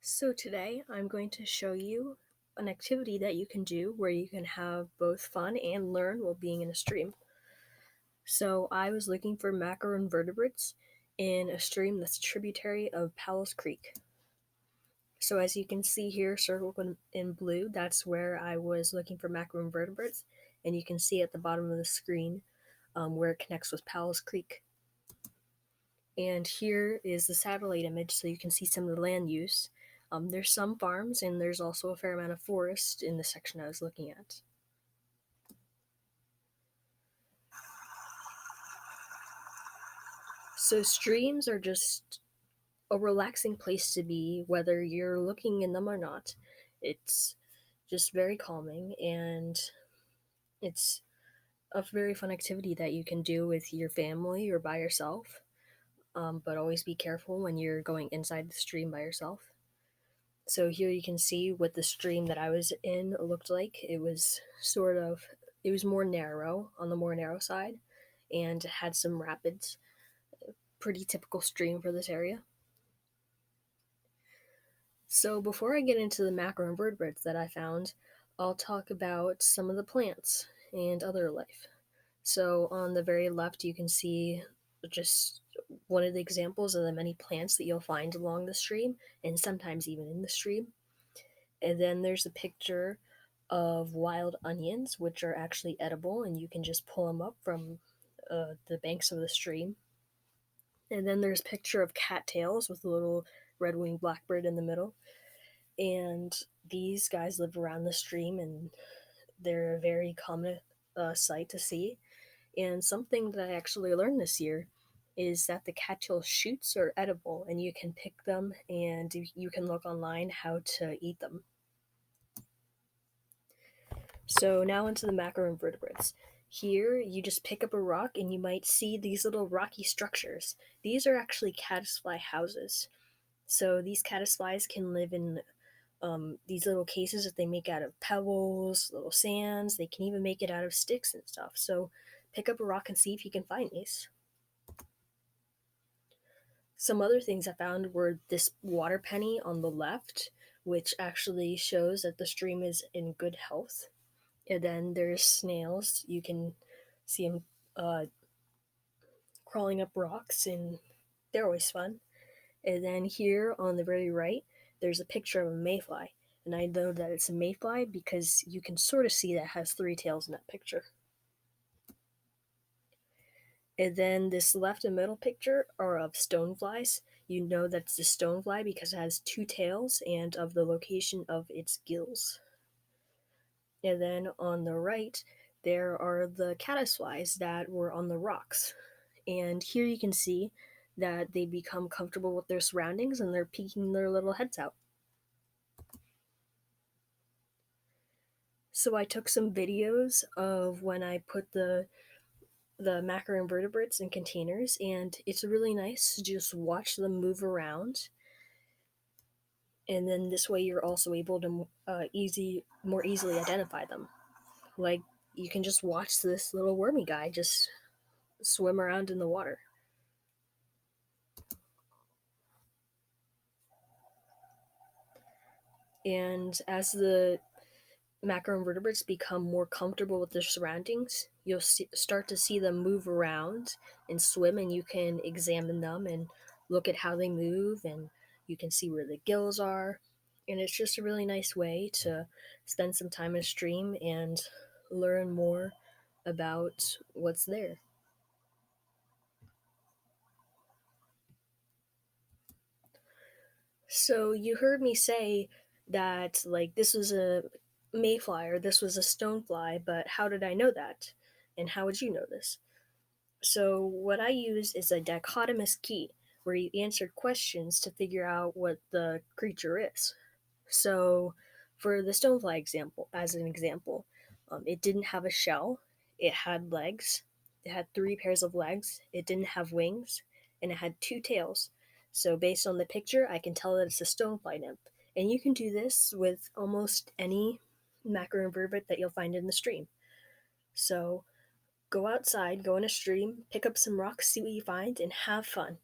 So today I'm going to show you an activity that you can do where you can have both fun and learn while being in a stream. So I was looking for macroinvertebrates in a stream that's a tributary of Powells Creek. So as you can see here, circled in blue, that's where I was looking for macroinvertebrates, and you can see at the bottom of the screen where it connects with Powells Creek. And here is the satellite image so you can see some of the land use. There's some farms and there's also a fair amount of forest in the section I was looking at. So streams are just a relaxing place to be, whether you're looking in them or not. It's just very calming, and it's a very fun activity that you can do with your family or by yourself. But always be careful when you're going inside the stream by yourself. So here you can see what the stream that I was in looked like. It was more narrow, on the more narrow side, and had some rapids. Pretty typical stream for this area. So before I get into the macroinvertebrates that I found, I'll talk about some of the plants and other life. So on the very left, you can see just one of the examples of the many plants that you'll find along the stream, and sometimes even in the stream. And then there's a picture of wild onions, which are actually edible, and you can just pull them up from the banks of the stream. And then there's a picture of cattails with a little red-winged blackbird in the middle. And these guys live around the stream, and they're a very common sight to see. And something that I actually learned this year is that the cattail shoots are edible, and you can pick them, and you can look online how to eat them. So now into the macroinvertebrates. Here, you just pick up a rock and you might see these little rocky structures. These are actually caddisfly houses. So these caddisflies can live in these little cases that they make out of pebbles, little sands. They can even make it out of sticks and stuff. So pick up a rock and see if you can find these. Some other things I found were this water penny on the left, which actually shows that the stream is in good health. And then there's snails. You can see them crawling up rocks, and they're always fun. And then here on the very right, there's a picture of a mayfly. And I know that it's a mayfly because you can sort of see that it has three tails in that picture. And then this left and middle picture are of stoneflies. You know that's the stonefly because it has two tails and of the location of its gills. And then on the right, there are the caddisflies that were on the rocks. And here you can see that they become comfortable with their surroundings and they're peeking their little heads out. So I took some videos of when I put the macroinvertebrates in containers, and it's really nice to just watch them move around. And then this way you're also able to more easily identify them. Like, you can just watch this little wormy guy just swim around in the water. And as the macroinvertebrates become more comfortable with their surroundings, you'll start to see them move around and swim, and you can examine them and look at how they move, and you can see where the gills are. And it's just a really nice way to spend some time in a stream and learn more about what's there. So you heard me say that, like, this was a mayfly or this was a stonefly, but how did I know that? And how would you know this? So what I use is a dichotomous key, where you answered questions to figure out what the creature is. So for the stonefly example, as an example, it didn't have a shell, it had legs, it had three pairs of legs, it didn't have wings, and it had two tails. So based on the picture, I can tell that it's a stonefly nymph. And you can do this with almost any macroinvertebrate that you'll find in the stream. So go outside, go in a stream, pick up some rocks, see what you find, and have fun.